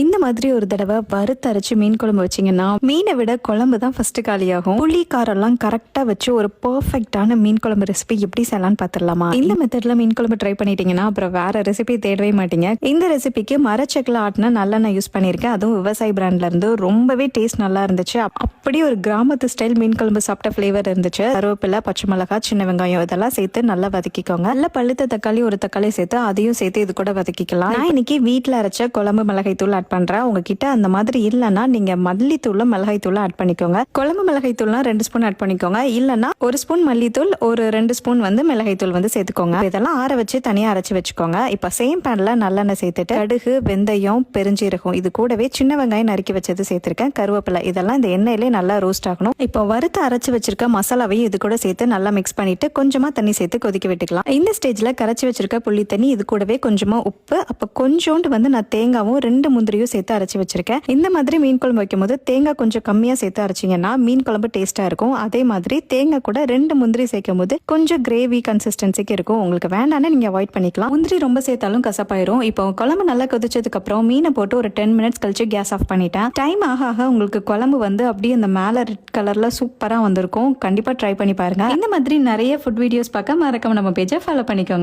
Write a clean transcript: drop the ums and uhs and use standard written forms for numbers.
இந்த மாதிரி ஒரு தடவை வறுத்தரைச்சு மீன் குழம்பு வச்சிங்கன்னா மீனை விட குழம்பு தான் ஃபர்ஸ்ட் காலியாகும். புளி காரெல்லாம் கரெக்டாக வச்சு ஒரு பர்ஃபெக்டான மீன் குழம்பு ரெசிபி எப்படி செய்யலாம்னு பார்த்துடலாமா? இந்த மெத்தட்ல மீன் குழம்பு ட்ரை பண்ணிட்டீங்கன்னா அப்புறம் வேற ரெசிபி தேடவே மாட்டீங்க. இந்த ரெசிபிக்கு மரச்செக்கில் ஆட்டின நல்லெண்ணெய் யூஸ் பண்ணியிருக்கேன். அதுவும் விவசாய பிராண்ட்ல இருந்து ரொம்பவே டேஸ்ட் நல்லா இருந்துச்சு. அப்படி ஒரு கிராமத்து ஸ்டைல் மீன் குழம்பு சாப்பிட்ட ஃபிளேவர் இருந்துச்சு. கருவேப்பிலை, பச்சை மிளகாய், சின்ன வெங்காயம் இதெல்லாம் சேர்த்து நல்லா வதக்கிக்கோங்க. நல்ல பழுத்த தக்காளி ஒரு தக்காளி சேர்த்து அதையும் சேர்த்து இது கூட வதக்கிக்கலாம். நான் இன்னைக்கு வீட்டில் அரைச்ச குழம்பு மிளகாய் தூள் ஆட் பண்றேன். உங்ககிட்ட அந்த மாதிரி இல்லைன்னா நீங்க மல்லித்தூள் மிளகாய் தூள் ஆட் பண்ணிக்கோங்க. குழம்பு மிளகாய் தூள்னா 2 ஸ்பூன் ஆட் பண்ணிக்கோங்க. இல்லைன்னா 1 ஸ்பூன் மல்லித்தூள், ஒரு 2 ஸ்பூன் மிளகாய் தூள் சேர்த்துக்கோங்க. இதெல்லாம் ஆற வச்சு தனியா அரைச்சு வச்சுக்கோங்க. இப்ப சேம் பேன்ல நல்லெண்ணெய் சேர்த்துட்டு கடுகு, வெந்தயம், பெருஞ்சீரகம் இது கூடவே சின்ன வெங்காயம் நறுக்கி வச்சது சேர்த்திருக்கேன். கருவேப்பிலை இதெல்லாம் இந்த எண்ணெயிலே நல்லா ரோஸ்ட் ஆகணும். இப்போ வறுத்து அரைச்சு வச்சிருக்க மசாலாவையும் இது கூட சேர்த்து நல்லா மிக்ஸ் பண்ணிட்டு கொஞ்சமா தண்ணி சேர்த்து கொதிக்க விட்டுக்கலாம். இந்த ஸ்டேஜ்ல கரைச்சி வச்சிருக்க புளி தண்ணி இது கூடவே கொஞ்சமா உப்பு, அப்ப கொஞ்சோண்டு நான் தேங்காவும் 2 முந்திரியும் சேர்த்து அரைச்சி வச்சிருக்கேன். இந்த மாதிரி மீன் குழம்பு வைக்கும் போது தேங்காய் கொஞ்சம் கம்மியா சேர்த்து அரைச்சிங்கன்னா மீன் குழம்பு டேஸ்டா இருக்கும். அதே மாதிரி தேங்காய் கூட 2 முந்திரி சேர்க்கும் போது கொஞ்சம் கிரேவி கன்சிஸ்டன்சிக்கு இருக்கும். உங்களுக்கு வேண்டாம்னா நீங்க அவாய்ட் பண்ணிக்கலாம். முந்திரி ரொம்ப சேர்த்தாலும் கசப்பாயிரும். இப்போ குழம்பு நல்லா கொதிச்சதுக்கு அப்புறம் மீனை போட்டு ஒரு 10 மினிட்ஸ் கழிச்சு கேஸ் ஆஃப் பண்ணிட்டேன். டைம் ஆக ஆக உங்களுக்கு குழம்பு அப்படியே அந்த மேல ரெட் கலர்ல சூப்பரா வந்திருக்கும். கண்டிப்பா ட்ரை பண்ணி பாருங்க. இந்த மாதிரி நிறைய ஃபுட் வீடியோஸ் பார்க்க மறக்காம நம்ம பேஜை ஃபாலோ பண்ணிக்கோங்க.